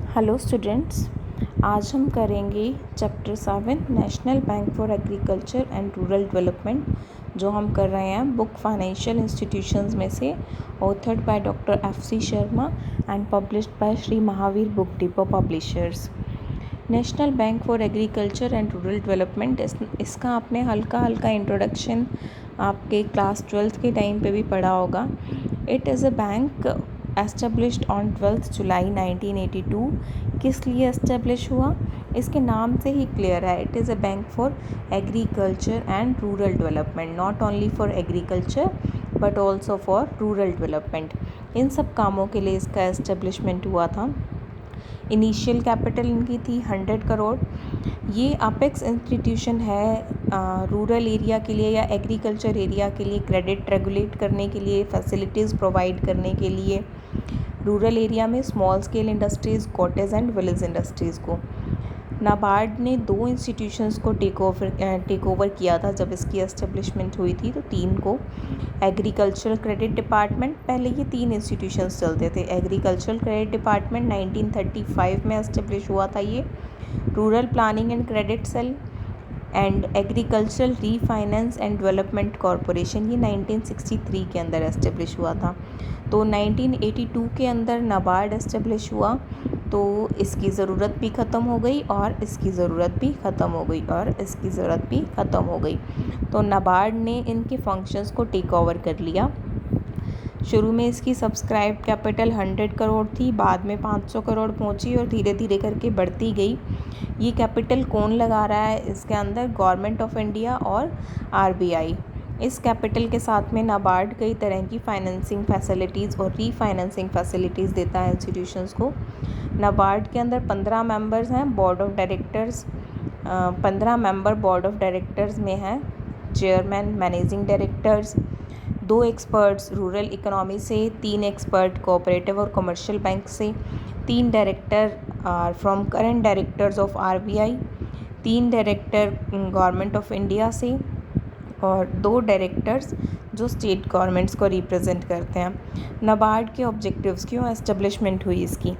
Hello students, आज हम करेंगे chapter 7 national bank for agriculture and rural development, जो हम कर रहे हैं बुक फाइनेंशियल इंस्टीट्यूशंस में से, authored by doctor F C. Sharma and published by Shri Mahavir Book Depot publishers. National bank for agriculture and rural development, इसका आपने हल्का हल्का इंट्रोडक्शन आपके क्लास 12th के टाइम पे भी पढ़ा होगा। It is a bank established on 12 July 1982। किस लिए एस्टेब्लिश हुआ, इसके नाम से ही क्लियर है। It is a bank for agriculture and rural development, not only for agriculture but also for rural development. इन सब कामों के लिए इसका एस्टेब्लिशमेंट हुआ था। इनिशियल कैपिटल इनकी थी 100 करोड़। ये अपेक्स इंस्टीट्यूशन है रूरल एरिया के लिए या एग्रीकल्चर एरिया के लिए क्रेडिट रेगुलेट करने के लिए, फैसिलिटीज़ प्रोवाइड करने के लिए रूरल एरिया में small scale industries, cottage and village industries को। नाबार्ड ने 2 इंस्टीट्यूशंस को टेक ओवर किया था जब इसकी एस्टेब्लिशमेंट हुई थी, तो 3 को। एग्रीकल्चरल क्रेडिट डिपार्टमेंट, पहले ये 3 इंस्टीट्यूशंस चलते थे। एग्रीकल्चरल क्रेडिट डिपार्टमेंट 1935 में एस्टेब्लिश हुआ था ये। Rural planning and credit sale and agricultural refinance and development corporation, ये 1963 के अंदर एस्टेब्लिश हुआ था। तो 1982 के अंदर नाबार्ड एस्टेब्लिश हुआ, तो इसकी ज़रूरत भी ख़त्म हो गई और इसकी ज़रूरत भी ख़त्म हो गई और इसकी ज़रूरत भी ख़त्म हो गई। तो नाबार्ड ने इनके फंक्शंस को टेक ओवर कर लिया। शुरू में इसकी सब्सक्राइब कैपिटल 100 करोड़ थी, बाद में 500 करोड़ पहुंची और धीरे धीरे करके बढ़ती गई। ये कैपिटल कौन लगा रहा है इसके अंदर? गवर्नमेंट ऑफ इंडिया और आरबीआई। इस कैपिटल के साथ में नाबार्ड कई तरह की फाइनेंसिंग फैसिलिटीज़ और रीफाइनेंसिंग फैसिलिटीज़ देता है इंस्टीट्यूशंस को। नाबार्ड के अंदर 15 मेंबर्स हैं board of directors. 15 member board of directors में हैं chairman, managing directors, 2 experts rural economy से, 3 एक्सपर्ट कोऑपरेटिव और कमर्शियल बैंक से, 3 director are from current directors of RBI, 3 director government of India से और 2 डायरेक्टर्स जो स्टेट गवर्नमेंट्स को represent करते हैं। नाबार्ड के ऑब्जेक्टिव्स, क्यों एस्टेब्लिशमेंट हुई इसकी?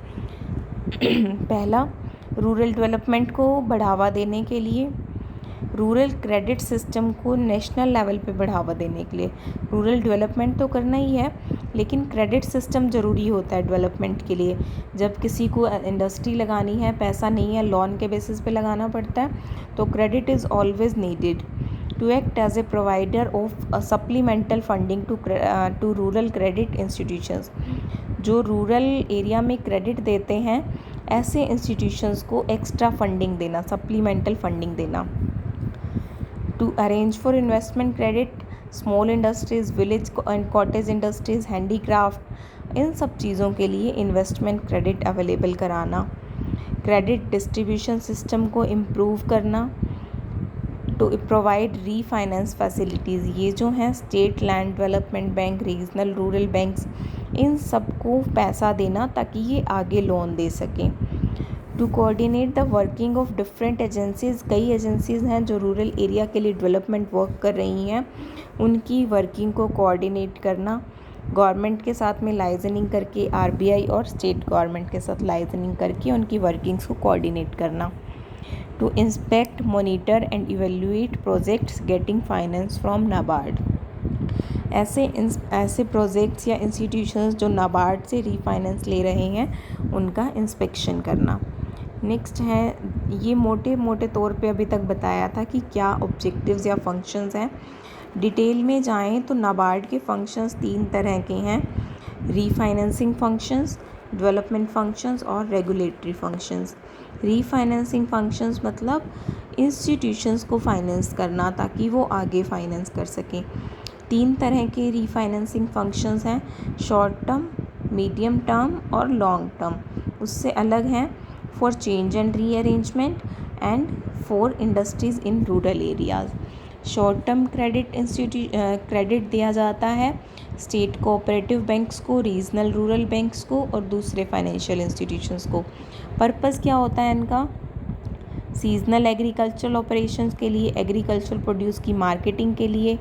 पहला, रूरल डेवलपमेंट को बढ़ावा देने के लिए, रूरल क्रेडिट सिस्टम को नेशनल लेवल पे बढ़ावा देने के लिए। रूरल डेवलपमेंट तो करना ही है, लेकिन क्रेडिट सिस्टम ज़रूरी होता है डेवलपमेंट के लिए। जब किसी को इंडस्ट्री लगानी है, पैसा नहीं है, लोन के बेसिस पे लगाना पड़ता है, तो credit is always needed to act as a provider of supplemental funding to rural credit institutions. जो रूरल एरिया में क्रेडिट देते हैं, ऐसे इंस्टीट्यूशंस को एक्स्ट्रा फंडिंग देना, सप्लीमेंटल फंडिंग देना। To arrange for investment credit, small industries, village and cottage industries, handicraft, इन सब चीज़ों के लिए इन्वेस्टमेंट क्रेडिट अवेलेबल कराना। क्रेडिट डिस्ट्रीब्यूशन सिस्टम को इम्प्रूव करना। टू प्रोवाइड रीफाइनेंस फैसिलिटीज़, ये जो हैं state land development bank, regional rural banks, इन सबको पैसा देना ताकि ये आगे लोन दे सकें। To coordinate the working of different agencies, कई एजेंसीज़ हैं जो रूरल एरिया के लिए डेवलपमेंट वर्क कर रही हैं, उनकी वर्किंग को कोऑर्डिनेट करना। गवर्नमेंट के साथ में लाइजनिंग करके, आरबीआई और स्टेट गवर्नमेंट के साथ लाइजनिंग करके उनकी वर्किंग्स को कोऑर्डिनेट करना। To inspect, monitor and evaluate projects getting finance from NABARD, ऐसे प्रोजेक्ट्स या इंस्टीट्यूशंस जो नाबार्ड से रीफाइनेंस ले रहे हैं, उनका इंस्पेक्शन करना। नेक्स्ट है, ये मोटे मोटे तौर पे अभी तक बताया था कि क्या ऑब्जेक्टिव्स या फंक्शंस हैं। डिटेल में जाएं तो नाबार्ड के फंक्शंस 3 तरह के हैं: रीफाइनेंसिंग फंक्शंस, डेवलपमेंट फंक्शंस और रेगुलेटरी फंक्शंस। रीफाइनेंसिंग फंक्शंस मतलब इंस्टीट्यूशंस को फाइनेंस करना ताकि वो आगे फाइनेंस कर सकें। 3 तरह के रीफाइनेंसिंग फंक्शंस हैं: शॉर्ट टर्म, मीडियम टर्म और लॉन्ग टर्म। उससे अलग हैं for change and rearrangement and for industries in rural areas. Short term credit दिया जाता है स्टेट कोऑपरेटिव बैंक्स को, रीजनल रूरल बैंक्स को और दूसरे फाइनेंशियल इंस्टीट्यूशंस को। पर्पस क्या होता है इनका? सीजनल एग्रीकल्चरल ऑपरेशंस के लिए, एग्रीकल्चर प्रोड्यूस की मार्केटिंग के लिए,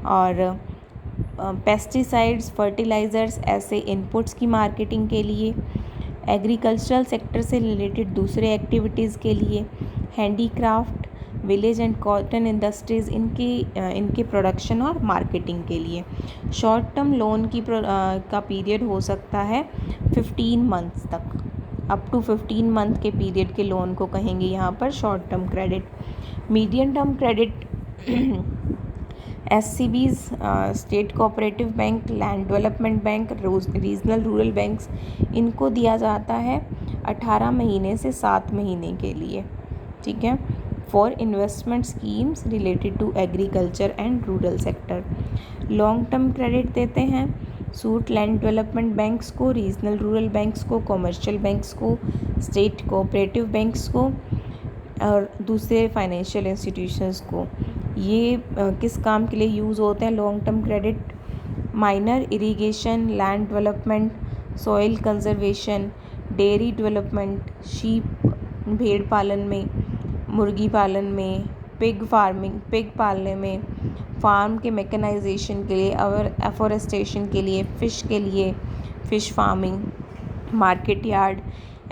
और पेस्टिसाइड्स, फर्टिलाइज़र्स, ऐसे इनपुट्स की मार्केटिंग के लिए, एग्रीकल्चरल सेक्टर से रिलेटेड दूसरे एक्टिविटीज़ के लिए, handicraft, village and cotton industries इनके प्रोडक्शन और मार्केटिंग के लिए। शॉर्ट टर्म लोन का पीरियड हो सकता है 15 मंथ्स तक, अप टू 15 मंथ के पीरियड के लोन को कहेंगे यहाँ पर short term credit. Medium term credit SCBs, state cooperative bank, land development bank, regional rural banks, इनको दिया जाता है 18 महीने से 7 महीने के लिए, ठीक है, for investment schemes related to agriculture and rural sector. Long term credit देते हैं सूट लैंड डेवलपमेंट बैंक्स को, रीजनल रूरल बैंक्स को, कमर्शियल बैंक्स को, स्टेट कोऑपरेटिव बैंक्स को और दूसरे फाइनेंशियल इंस्टीट्यूशंस को। ये किस काम के लिए यूज़ होते हैं long term credit? Minor irrigation, land development, soil conservation, dairy development, sheep भेड़ पालन में, मुर्गी पालन में, पिग पालने में, फार्म के मैकेनाइजेशन के लिए, एफोरेस्टेशन के लिए, fish farming, market yard,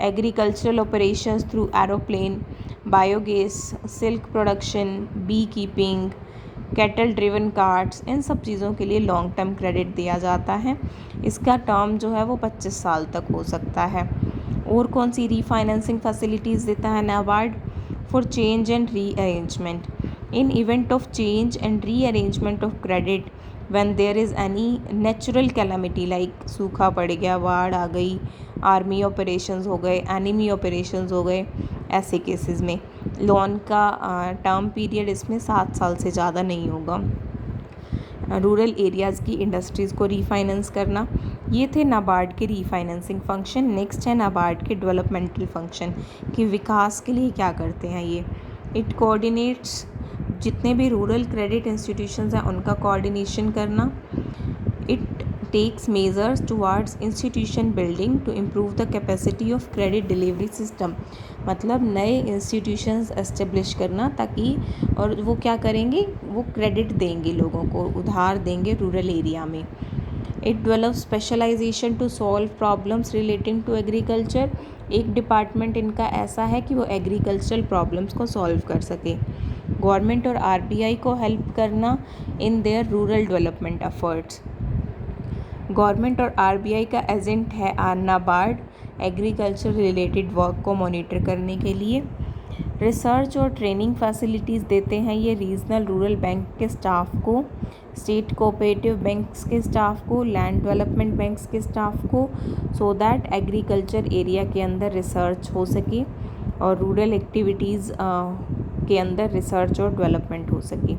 agricultural operations through aeroplane, biogas, silk production, bee keeping, cattle driven carts, इन सब चीज़ों के लिए लॉन्ग टर्म क्रेडिट दिया जाता है। इसका टर्म जो है वो 25 साल तक हो सकता है। और कौन सी रीफाइनेंसिंग फैसिलिटीज़ देता है NABARD? For change and rearrangement, in event of change and rearrangement of credit when there is any natural calamity like सूखा पड़ गया, बाढ़ आ गई, आर्मी ऑपरेशंस हो गए, एनिमी ऑपरेशंस हो गए, ऐसे केसेस में लोन का टर्म पीरियड इसमें 7 साल से ज़्यादा नहीं होगा। रूरल एरियाज़ की इंडस्ट्रीज़ को रीफाइनेंस करना, ये थे नाबार्ड के रीफाइनेंसिंग फंक्शन। नेक्स्ट है नाबार्ड के डेवलपमेंटल फंक्शन कि विकास के लिए क्या करते हैं ये। इट कोऑर्डिनेट्स, जितने भी रूरल क्रेडिट इंस्टीट्यूशंस हैं उनका कोऑर्डिनेशन करना। It takes measures towards institution building to improve the capacity of credit delivery system, मतलब नए इंस्टीट्यूशंस एस्टेब्लिश करना ताकि, और वो क्या करेंगे, वो क्रेडिट देंगे लोगों को, उधार देंगे रूरल एरिया में। It develop specialization to solve problems relating to agriculture, एक डिपार्टमेंट इनका ऐसा है कि वो एग्रीकल्चरल प्रॉब्लम्स को सॉल्व कर सके। गवर्नमेंट और RBI को हेल्प करना in their rural development efforts. Government और RBI का एजेंट है नाबार्ड, एग्रीकल्चर रिलेटेड वर्क को मॉनिटर करने के लिए। रिसर्च और ट्रेनिंग फैसिलिटीज़ देते हैं ये रीजनल रूरल बैंक के स्टाफ को, स्टेट कोऑपरेटिव बैंक्स के स्टाफ को, लैंड डेवलपमेंट बैंक्स के स्टाफ को, सो दैट एग्रीकल्चर एरिया के अंदर रिसर्च हो सके और रूरल एक्टिविटीज़ के अंदर रिसर्च और डेवलपमेंट हो सके।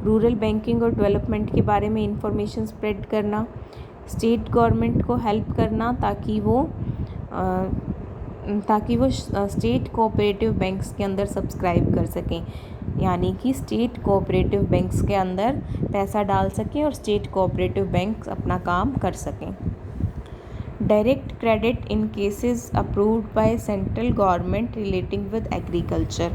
रूरल बैंकिंग और डेवलपमेंट के बारे में इंफॉर्मेशन स्प्रेड करना, स्टेट गवर्नमेंट को हेल्प करना ताकि वो स्टेट कोऑपरेटिव बैंक्स के अंदर सब्सक्राइब कर सकें, यानी कि स्टेट कोऑपरेटिव बैंक्स के अंदर पैसा डाल सकें और स्टेट कोऑपरेटिव बैंक्स अपना काम कर सकें। Direct credit in cases approved by central government relating with agriculture,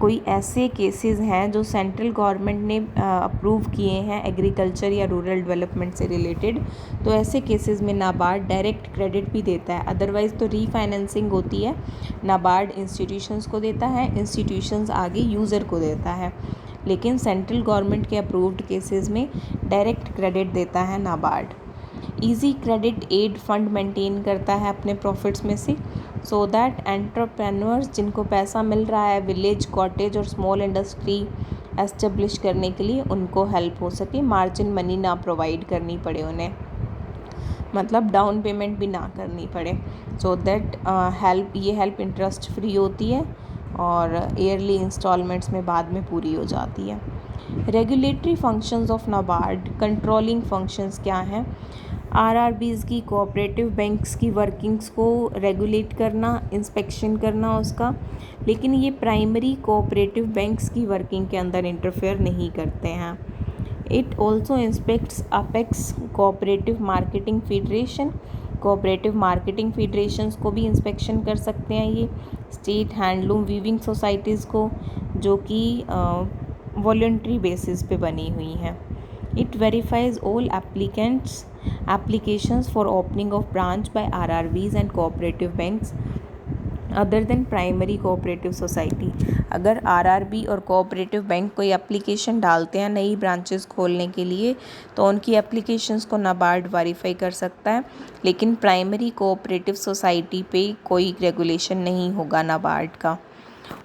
कोई ऐसे केसेस हैं जो सेंट्रल गवर्नमेंट ने अप्रूव किए हैं एग्रीकल्चर या रूरल डेवलपमेंट से रिलेटेड, तो ऐसे केसेस में नाबार्ड डायरेक्ट क्रेडिट भी देता है। अदरवाइज़ तो रीफाइनेंसिंग होती है, नाबार्ड इंस्टीट्यूशंस को देता है, इंस्टीट्यूशंस आगे यूज़र को देता है, लेकिन सेंट्रल गवर्नमेंट के अप्रूव्ड केसेस में डायरेक्ट क्रेडिट देता है NABARD. Easy credit aid fund maintain करता है अपने प्रॉफिट्स में से, सो दैट एंटरप्रेन्योर्स जिनको पैसा मिल रहा है विलेज, कॉटेज और स्मॉल इंडस्ट्री एस्टेब्लिश करने के लिए, उनको हेल्प हो सके, मार्जिन मनी ना प्रोवाइड करनी पड़े उन्हें, मतलब डाउन पेमेंट भी ना करनी पड़े, so that help interest free होती है और ईयरली इंस्टॉलमेंट्स में बाद में पूरी हो जाती है। Regulatory functions of NABARD, controlling functions क्या हैं? RRBs की, कोऑपरेटिव बैंक्स की वर्किंग्स को रेगुलेट करना, इंस्पेक्शन करना उसका, लेकिन ये प्राइमरी कोऑपरेटिव बैंक्स की वर्किंग के अंदर इंटरफेयर नहीं करते हैं। It also inspects apex cooperative marketing federation, cooperative marketing federations को भी इंस्पेक्शन कर सकते हैं ये, स्टेट हैंडलूम वीविंग सोसाइटीज़ को जो कि वॉलंटरी बेसिस पे बनी हुई हैं। It verifies all applications for opening of branch by RRBs and cooperative banks other than primary cooperative society. अगर आरआरबी और कोऑपरेटिव बैंक कोई एप्लीकेशन डालते हैं नई ब्रांचेस खोलने के लिए तो उनकी एप्लीकेशंस को नाबार्ड वेरीफाई कर सकता है, लेकिन प्राइमरी कोऑपरेटिव सोसाइटी पे कोई रेगुलेशन नहीं होगा नाबार्ड का।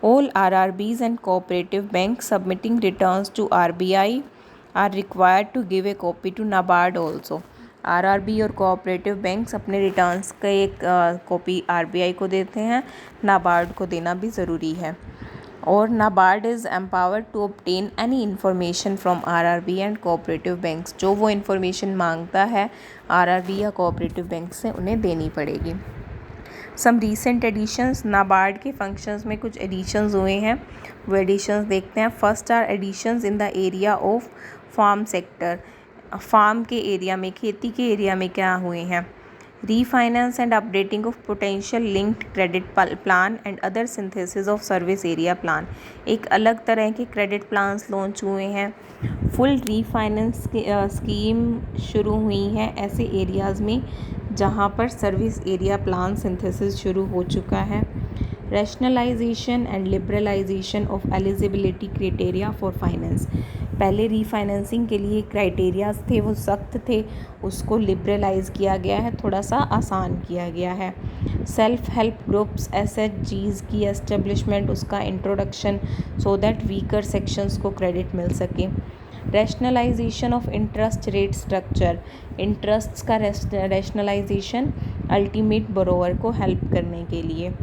All RRBs and cooperative bank submitting returns to RBI are required to give a copy to NABARD also. RRB और कोऑपरेटिव बैंक्स अपने रिटर्न्स का एक कॉपी आरबीआई को देते हैं, नाबार्ड को देना भी ज़रूरी है। और NABARD is empowered to obtain any information from RRB and cooperative banks. जो वो इन्फॉर्मेशन मांगता है आरआरबी या कोऑपरेटिव बैंक से उन्हें देनी पड़ेगी। सम रीसेंट एडिशंस, नाबार्ड के फंक्शंस में कुछ एडिशंस हुए हैं, वो एडिशंस देखते हैं। First are additions in the area of farm sector. Farm के एरिया में, खेती के एरिया में क्या हुए हैं? Refinance and updating of potential linked credit plan and other synthesis of service area plan. एक अलग तरह के क्रेडिट प्लान्स लॉन्च हुए हैं। फुल रीफाइनेंस स्कीम शुरू हुई है ऐसे एरियाज़ में जहाँ पर सर्विस एरिया प्लान सिंथेसिस शुरू हो चुका है। Rationalization and liberalization of eligibility criteria for finance. पहले रीफाइनेंसिंग के लिए क्राइटेरियाज थे वो सख्त थे, उसको लिबरलाइज किया गया है, थोड़ा सा आसान किया गया है। सेल्फ हेल्प ग्रुप्स एसएचजीज की एस्टेब्लिशमेंट, उसका introduction so that weaker sections को क्रेडिट मिल सके। Rationalization of interest rate structure, interests का रैशनलाइजेशन अल्टीमेट बोरोवर को हेल्प करने के लिए।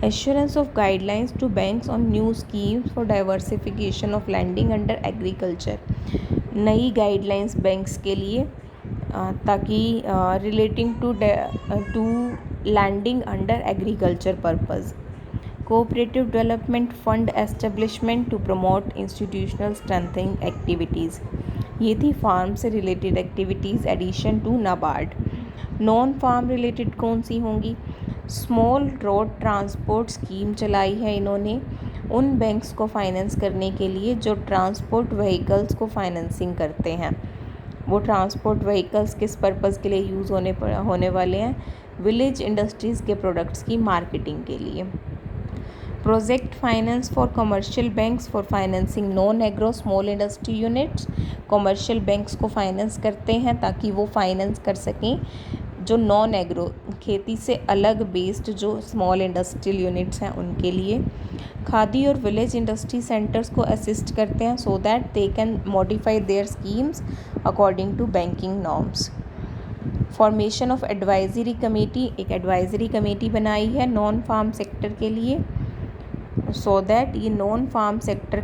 Assurance of guidelines to banks on new schemes for diversification of lending under agriculture। नई गाइडलाइंस बैंक्स के लिए ताकि relating to lending under agriculture purpose. Cooperative development fund establishment to promote institutional strengthening activities. ये थी farm से related activities addition to NABARD. Non farm related कौन सी होंगी? स्मॉल रोड ट्रांसपोर्ट स्कीम चलाई है इन्होंने उन बैंक्स को फाइनेंस करने के लिए जो ट्रांसपोर्ट व्हीकल्स को फाइनेंसिंग करते हैं। वो ट्रांसपोर्ट व्हीकल्स किस पर्पज़ के लिए यूज़ होने वाले हैं? विलेज इंडस्ट्रीज़ के प्रोडक्ट्स की मार्केटिंग के लिए। Project finance for commercial banks for financing non agro small industry units. Commercial banks को फाइनेंस करते हैं ताकि वो फाइनेंस कर सकें जो नॉन एग्रो खेती से अलग बेस्ड जो स्मॉल इंडस्ट्रियल यूनिट्स हैं उनके लिए। खादी और विलेज इंडस्ट्री सेंटर्स को असिस्ट करते हैं so that they can modify their schemes according to banking norms. Formation of advisory committee, एक एडवाइजरी कमेटी बनाई है नॉन फार्म सेक्टर के लिए सो दैट ये नॉन फार्म सेक्टर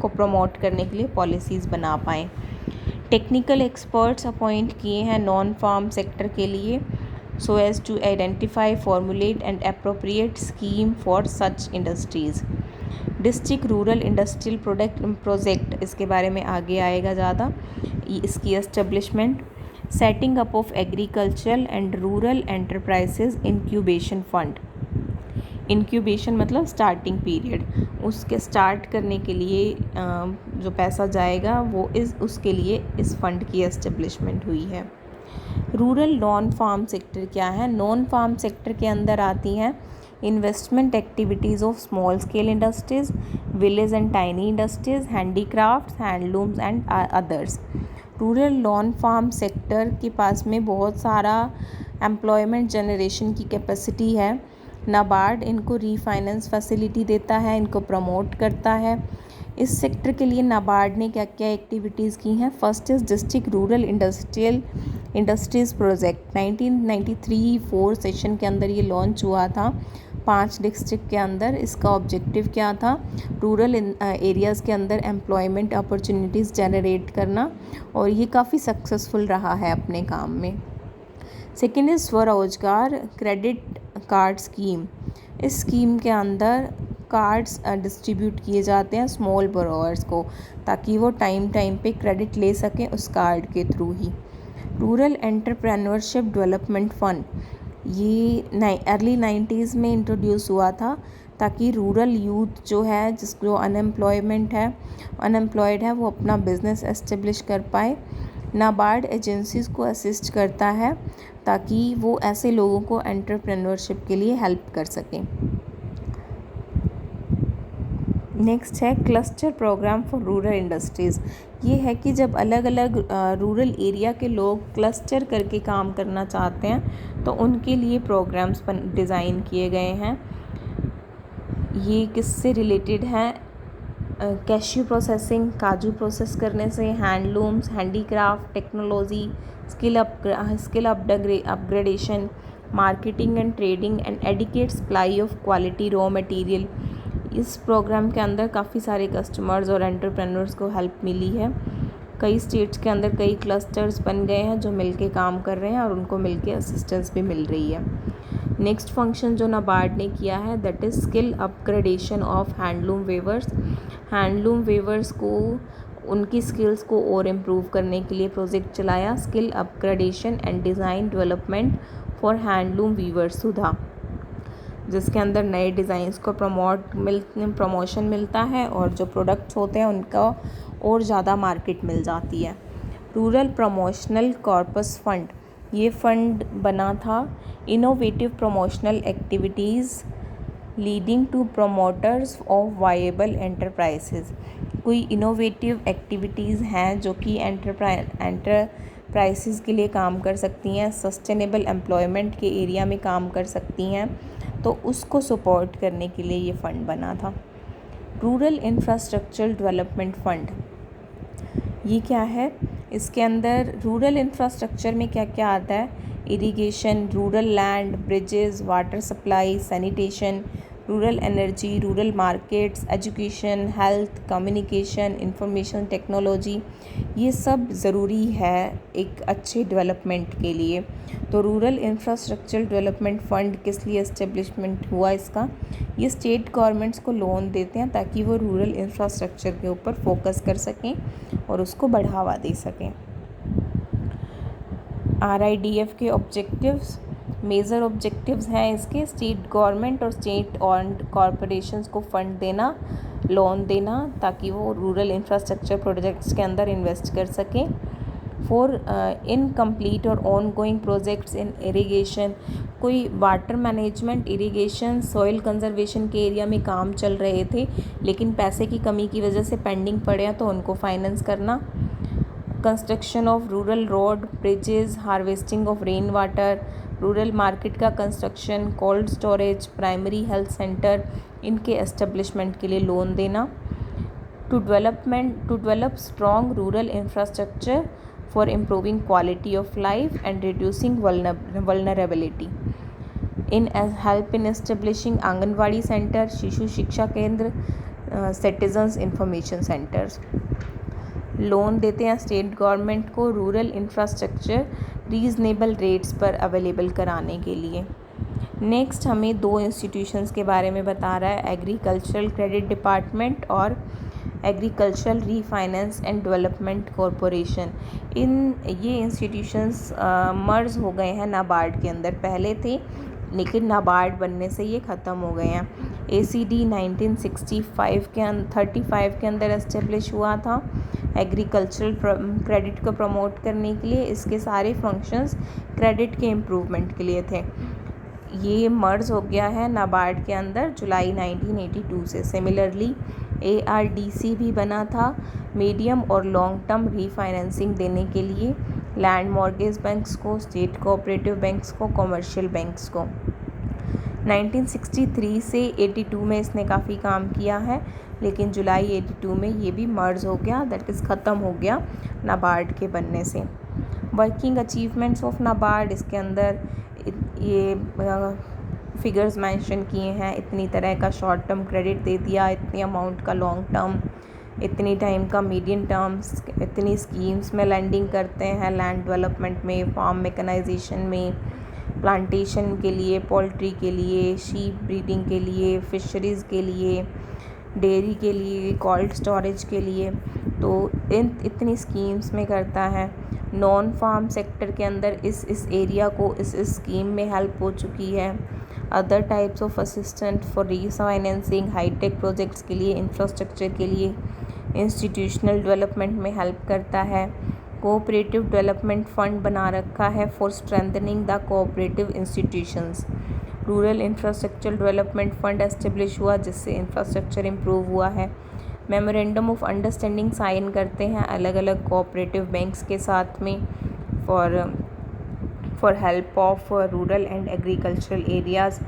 को प्रमोट करने के लिए पॉलिसीज़ बना पाएँ। टेक्निकल एक्सपर्ट्स अपॉइंट किए हैं नॉन फार्म सेक्टर के लिए so as to identify, formulate and appropriate scheme for such industries. District rural industrial project, इसके बारे में आगे आएगा ज़्यादा। इसकी establishment, setting up of agricultural and rural enterprises incubation fund. Incubation मतलब स्टार्टिंग पीरियड, उसके स्टार्ट करने के लिए जो पैसा जाएगा वो उसके लिए इस फंड की एस्टेब्लिशमेंट हुई है। रूरल नॉन फार्म सेक्टर क्या है? नॉन फार्म सेक्टर के अंदर आती हैं investment activities of small scale industries, village and tiny industries, handicrafts, handlooms and others. Rural non farm sector के पास में बहुत सारा एम्प्लॉयमेंट जनरेशन की कैपेसिटी है। नाबार्ड इनको रीफाइनेंस फैसिलिटी देता है, इनको प्रमोट करता है। इस सेक्टर के लिए नाबार्ड ने क्या क्या एक्टिविटीज़ की हैं? First is district rural industries project. 1993-4 session के अंदर ये लॉन्च हुआ था 5 डिस्ट्रिक्ट के अंदर। इसका ऑब्जेक्टिव क्या था? रूरल एरियाज़ के अंदर एम्प्लॉयमेंट अपॉर्चुनिटीज़ जनरेट करना, और ये काफ़ी सक्सेसफुल रहा है अपने काम में। सेकेंड इज़ स्वरोजगार क्रेडिट कार्ड स्कीम। इस स्कीम के अंदर कार्ड्स डिस्ट्रीब्यूट किए जाते हैं स्मॉल बोरोवर्स को ताकि वो टाइम पे क्रेडिट ले सकें उस कार्ड के थ्रू ही। रूरल एंटरप्रेन्योरशिप डेवलपमेंट फ़ंड, ये अर्ली 90s में इंट्रोड्यूस हुआ था। ताकि रूरल यूथ जो है, जिसको अनएम्प्लॉयड है, वो अपना बिजनेस एस्टेब्लिश कर पाए। नाबार्ड एजेंसीज़ को असिस्ट करता है ताकि वो ऐसे लोगों को एंटरप्रेन्योरशिप के लिए हेल्प कर सकें। नेक्स्ट है cluster programme for rural industries. ये है कि जब अलग अलग रूरल एरिया के लोग क्लस्टर करके काम करना चाहते हैं तो उनके लिए प्रोग्राम्स डिज़ाइन किए गए हैं। ये किससे रिलेटेड हैं? कैश्यू प्रोसेसिंग, काजू प्रोसेस करने से, handlooms, handicraft, technology, skill upgradation, marketing and trading and adequate supply of quality raw material. इस प्रोग्राम के अंदर काफ़ी सारे कस्टमर्स और एंटरप्रेन्योर्स को हेल्प मिली है। कई स्टेट्स के अंदर कई क्लस्टर्स बन गए हैं जो मिलके काम कर रहे हैं और उनको मिलके असिस्टेंस भी मिल रही है। नेक्स्ट फंक्शन जो नाबार्ड ने किया है that is skill upgradation of handloom weavers. Handloom weavers को उनकी स्किल्स को और इम्प्रूव करने के लिए प्रोजेक्ट चलाया, skill upgradation and design development for handloom weavers सुधा, जिसके अंदर नए डिज़ाइंस को प्रमोशन मिलता है और जो प्रोडक्ट्स होते हैं उनका और ज़्यादा मार्केट मिल जाती है। रूरल प्रमोशनल कॉर्पस फंड, ये फंड बना था innovative promotional activities leading to promoters of viable enterprises. कोई इनोवेटिव एक्टिविटीज़ हैं जो कि एंटरप्राइजेज के लिए काम कर सकती हैं, सस्टेनेबल एम्प्लॉयमेंट के एरिया में काम कर सकती हैं, तो उसको सपोर्ट करने के लिए ये फ़ंड बना था। रूरल इंफ्रास्ट्रक्चर डेवलपमेंट फ़ंड, ये क्या है? इसके अंदर रूरल इंफ्रास्ट्रक्चर में क्या क्या आता है? Irrigation, rural land, bridges, water supply, sanitation, rural energy, rural markets, education, health, communication, information technology, ये सब ज़रूरी है एक अच्छे डेवलपमेंट के लिए। तो रूरल इंफ्रास्ट्रक्चर डेवलपमेंट फ़ंड किस लिए इस्टेब्लिशमेंट हुआ इसका? ये स्टेट गवर्नमेंट्स को लोन देते हैं ताकि वो रूरल इंफ्रास्ट्रक्चर के ऊपर फोकस कर सकें और उसको बढ़ावा दे सकें। RIDF के ऑब्जेक्टिव्स, मेजर ऑब्जेक्टिव्स हैं इसके, स्टेट गवर्नमेंट और स्टेट ऑन्ड कॉरपोरेशंस को फंड देना, लोन देना ताकि वो रूरल इंफ्रास्ट्रक्चर प्रोजेक्ट्स के अंदर इन्वेस्ट कर सकें। फॉर इनकम्प्लीट और ongoing projects in irrigation, कोई water management, irrigation, soil conservation के एरिया में काम चल रहे थे लेकिन पैसे की कमी की वजह से पेंडिंग पड़े हैं तो उनको फाइनेंस करना। Construction of rural road, bridges, harvesting of rain water, rural market का construction, cold storage, primary health centre, इनके एस्टेब्लिशमेंट के लिए लोन देना। To develop strong rural infrastructure for improving quality of life and reducing vulnerability. In help in establishing anganwadi centre, Shishu Shiksha Kendra, citizens information centres. Loan देते हैं state government को rural infrastructure reasonable rates पर available कराने के लिए। नेक्स्ट हमें दो इंस्टीट्यूशंस के बारे में बता रहा है, एग्रीकल्चरल क्रेडिट डिपार्टमेंट और agricultural refinance and development corporation. ये इंस्टीट्यूशंस मर्ज हो गए हैं नाबार्ड के अंदर, पहले थे लेकिन नाबार्ड बनने से ये ख़त्म हो गए हैं। ACD 1935 के अंदर एस्टेब्लिश हुआ था एग्रीकल्चरल क्रेडिट को प्रमोट करने के लिए। इसके सारे फंक्शंस क्रेडिट के इम्प्रूवमेंट के लिए थे। ये मर्ज हो गया है नाबार्ड के अंदर जुलाई 1982 से। सिमिलरली ARDC भी बना था मीडियम और लॉन्ग टर्म रीफाइनेंसिंग देने के लिए लैंड मॉर्गेज बैंक्स को, स्टेट कोऑपरेटिव बैंक्स को, कमर्शियल बैंक्स को। 1963 से 82 में इसने काफ़ी काम किया है लेकिन जुलाई 82 में ये भी मर्ज हो गया, दैट इज़ ख़त्म हो गया नाबार्ड के बनने से। वर्किंग अचीवमेंट्स ऑफ नाबार्ड, इसके अंदर ये फिगर्स मेंशन किए हैं, इतनी तरह का शॉर्ट टर्म क्रेडिट दे दिया, इतनी अमाउंट का लॉन्ग टर्म, इतनी टाइम का मीडियम टर्म्स, इतनी स्कीम्स में लैंडिंग करते हैं, लैंड डेवलपमेंट में, फार्म मैकेनाइजेशन में, प्लांटेशन के लिए, पोल्ट्री के लिए, शीप ब्रीडिंग के लिए, फिशरीज़ के लिए, डेयरी के लिए, कोल्ड स्टोरेज के लिए, तो इतनी स्कीम्स में करता है। नॉन फार्म सेक्टर के अंदर इस एरिया को इस स्कीम में हेल्प हो चुकी है। Other types of assistant for refinancing, hi tech projects के लिए, इंफ्रास्ट्रक्चर के लिए, इंस्टीट्यूशनल डेवलपमेंट में हेल्प करता है। कोऑपरेटिव डेवलपमेंट फंड बना रखा है for strengthening the cooperative institutions. Rural infrastructure development fund establish हुआ जिससे इंफ्रास्ट्रक्चर इम्प्रूव हुआ है। मेमोरेंडम ऑफ अंडरस्टैंडिंग साइन करते हैं अलग अलग कोऑपरेटिव बैंक्स के साथ में for help of rural and agricultural areas.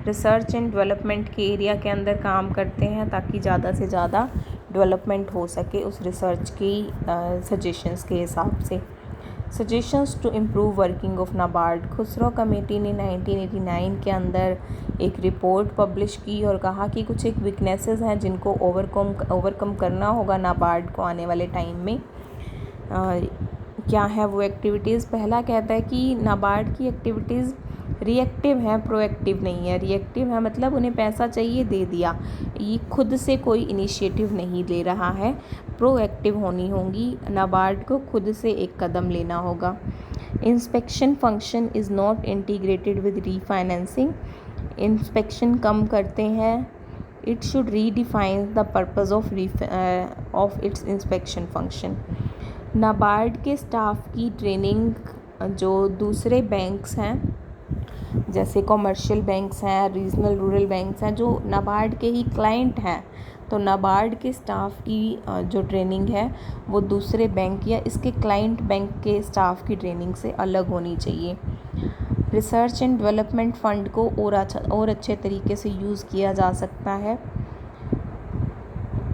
Research and development के एरिया के अंदर काम करते हैं ताकि ज़्यादा से ज़्यादा डेवलपमेंट हो सके उस रिसर्च की सजेशंस के हिसाब से। Suggestions to improve working of NABARD. Khusro committee ने 1989 के अंदर एक रिपोर्ट पब्लिश की और कहा कि कुछ एक वीकनेसेस हैं जिनको ओवरकम करना होगा नाबार्ड को आने वाले टाइम में। क्या है वो एक्टिविटीज़? पहला कहता है कि नाबार्ड की एक्टिविटीज़ रिएक्टिव हैं, प्रोएक्टिव नहीं है। रिएक्टिव है मतलब उन्हें पैसा चाहिए दे दिया, ये खुद से कोई इनिशिएटिव नहीं ले रहा है। प्रोएक्टिव होनी होगी, नाबार्ड को खुद से एक कदम लेना होगा। Inspection function is not integrated with refinancing. Inspection कम करते हैं। It should redefine the purpose of its inspection function. NABARD के स्टाफ की ट्रेनिंग जो दूसरे बैंक्स हैं जैसे कमर्शियल बैंक्स हैं, रीजनल रूरल बैंक्स हैं, जो नाबार्ड के ही क्लाइंट हैं, तो नाबार्ड के स्टाफ की जो ट्रेनिंग है वो दूसरे बैंक या इसके क्लाइंट बैंक के स्टाफ की ट्रेनिंग से अलग होनी चाहिए। रिसर्च एंड डेवलपमेंट फ़ंड को और अच्छे तरीके से यूज़ किया जा सकता है।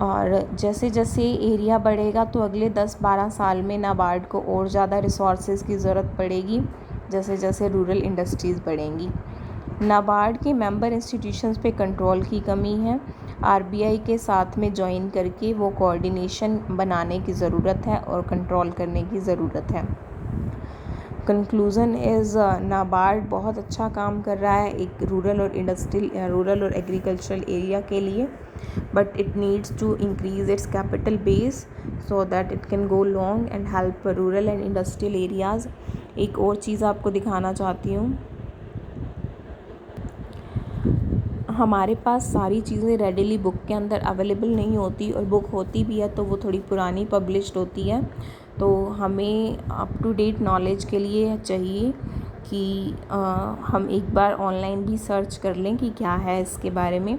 और जैसे जैसे एरिया बढ़ेगा तो अगले 10-12 साल में नाबार्ड को और ज़्यादा रिसोर्सेज की ज़रूरत पड़ेगी जैसे जैसे रूरल इंडस्ट्रीज़ बढ़ेंगी। नाबार्ड के मेंबर इंस्टीट्यूशंस पे कंट्रोल की कमी है। आरबीआई के साथ में ज्वाइन करके वो कोऑर्डिनेशन बनाने की ज़रूरत है और कंट्रोल करने की ज़रूरत है। कंक्लूज़न इज़ नाबार्ड बहुत अच्छा काम कर रहा है एक रूरल और एग्रीकल्चरल एरिया के लिए, but it needs to increase its capital base so that it can go long and help rural and industrial areas. एक और चीज़ आपको दिखाना चाहती हूँ, हमारे पास सारी चीज़ें रेडिली बुक के अंदर अवेलेबल नहीं होती, और बुक होती भी है तो वो थोड़ी पुरानी पब्लिश्ड होती है। तो हमें अप टू डेट नॉलेज के लिए चाहिए कि हम एक बार ऑनलाइन भी सर्च कर लें कि क्या है इसके बारे में।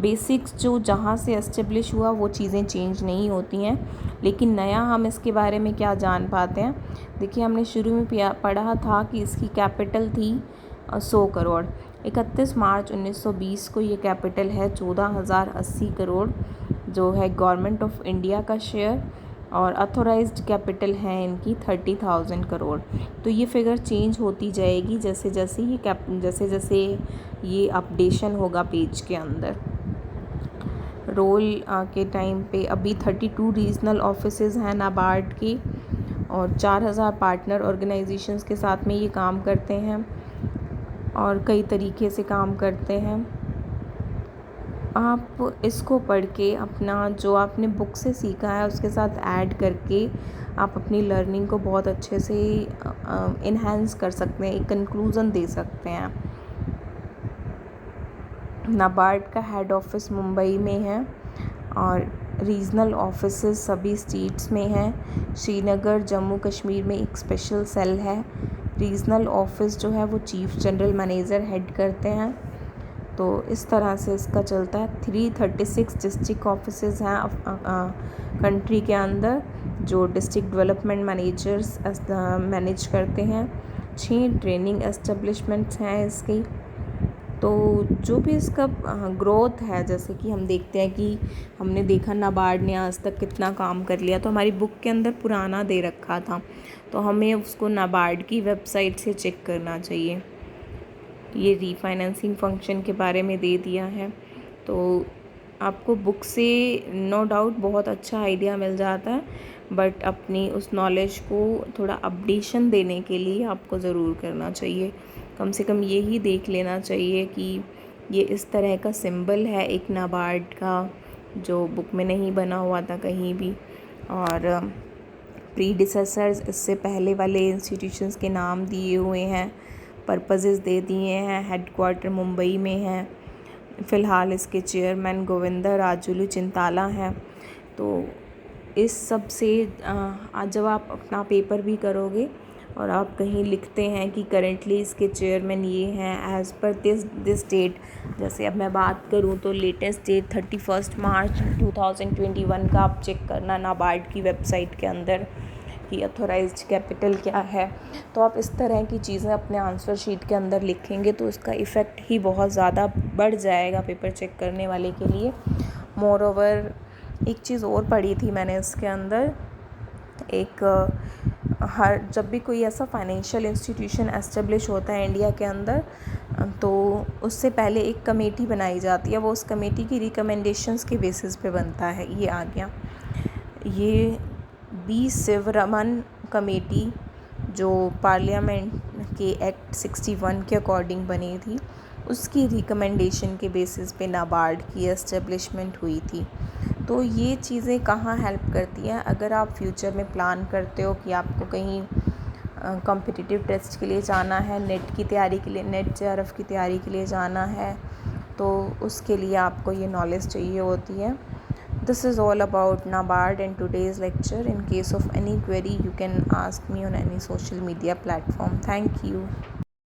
बेसिक्स जो जहाँ से एस्टेब्लिश हुआ वो चीज़ें चेंज नहीं होती हैं, लेकिन नया हम इसके बारे में क्या जान पाते हैं। देखिए, हमने शुरू में पढ़ा था कि इसकी कैपिटल थी 100 करोड़। 31 मार्च 1920 को ये कैपिटल है 14,080 करोड़, जो है गवर्नमेंट ऑफ इंडिया का शेयर, और अथोराइज्ड कैपिटल है इनकी 30,000 करोड़। तो ये फिगर चेंज होती जाएगी जैसे जैसे ये अपडेशन होगा पेज के अंदर। रोल के टाइम पे अभी 32 रीजनल ऑफिसेज हैं नाबार्ड के, और 4,000 पार्टनर ऑर्गेनाइजेशंस के साथ में ये काम करते हैं और कई तरीके से काम करते हैं। आप इसको पढ़ के अपना जो आपने बुक से सीखा है उसके साथ ऐड करके आप अपनी लर्निंग को बहुत अच्छे से इन्हेंस कर सकते हैं, एक कंक्लूज़न दे सकते हैं। नाबार्ड का हेड ऑफिस मुंबई में है और रीजनल ऑफिसेस सभी स्टेट्स में हैं। श्रीनगर, जम्मू कश्मीर में एक स्पेशल सेल है। रीजनल ऑफिस जो है वो चीफ जनरल मैनेजर हेड करते हैं। तो इस तरह से इसका चलता है। 336 डिस्ट्रिक्ट ऑफिसेज हैं कंट्री के अंदर, जो डिस्ट्रिक्ट डेवलपमेंट मैनेजर्स मैनेज करते हैं। 6 ट्रेनिंग एस्टेब्लिशमेंट्स हैं इसकी। तो जो भी इसका ग्रोथ है, जैसे कि हम देखते हैं कि हमने देखा नाबार्ड ने आज तक कितना काम कर लिया, तो हमारी बुक के अंदर पुराना दे रखा था, तो हमें उसको नाबार्ड की वेबसाइट से चेक करना चाहिए। ये रीफाइनेंसिंग फंक्शन के बारे में दे दिया है, तो आपको बुक से नो डाउट बहुत अच्छा आइडिया मिल जाता है, बट अपनी उस नॉलेज को थोड़ा अपडेशन देने के लिए आपको ज़रूर करना चाहिए। कम से कम ये ही देख लेना चाहिए कि ये इस तरह का सिंबल है एक नाबार्ड का, जो बुक में नहीं बना हुआ था कहीं भी। और प्रीडिसेसर्स, इससे पहले वाले इंस्टीट्यूशंस के नाम दिए हुए हैं। पर्पसेस दे दिए हैं। हेडक्वार्टर मुंबई में है। फ़िलहाल इसके चेयरमैन गोविंदा राजुलू चिंताला हैं। तो इस सब से आज जब आप अपना पेपर भी करोगे और आप कहीं लिखते हैं कि करेंटली इसके चेयरमैन ये हैं एज़ पर दिस डेट, जैसे अब मैं बात करूँ तो लेटेस्ट डेट 31 मार्च 2021 का आप चेक करना नाबार्ड की वेबसाइट के अंदर कि ऑथोराइज्ड कैपिटल क्या है। तो आप इस तरह की चीज़ें अपने आंसर शीट के अंदर लिखेंगे तो इसका इफ़ेक्ट ही बहुत ज़्यादा बढ़ जाएगा पेपर चेक करने वाले के लिए। मोर ओवर एक चीज़ और पढ़ी थी मैंने इसके अंदर, जब भी कोई ऐसा फाइनेंशियल इंस्टीट्यूशन एस्टेब्लिश होता है इंडिया के अंदर तो उससे पहले एक कमेटी बनाई जाती है। वो उस कमेटी की रिकमेंडेशंस के बेसिस पे बनता है। ये आ गया, ये बी सिवरमन कमेटी जो पार्लियामेंट के एक्ट 61 के अकॉर्डिंग बनी थी, उसकी रिकमेंडेशन के बेसिस पे नाबार्ड की एस्टेब्लिशमेंट हुई थी। तो ये चीज़ें कहाँ हेल्प करती हैं, अगर आप फ्यूचर में प्लान करते हो कि आपको कहीं कॉम्पिटिटिव टेस्ट के लिए जाना है, नेट की तैयारी के लिए, नेट जेआरएफ की तैयारी के लिए जाना है, तो उसके लिए आपको ये नॉलेज चाहिए होती है। This is all about NABARD and today's lecture. In case of any query, you can ask me on any social media platform. Thank you.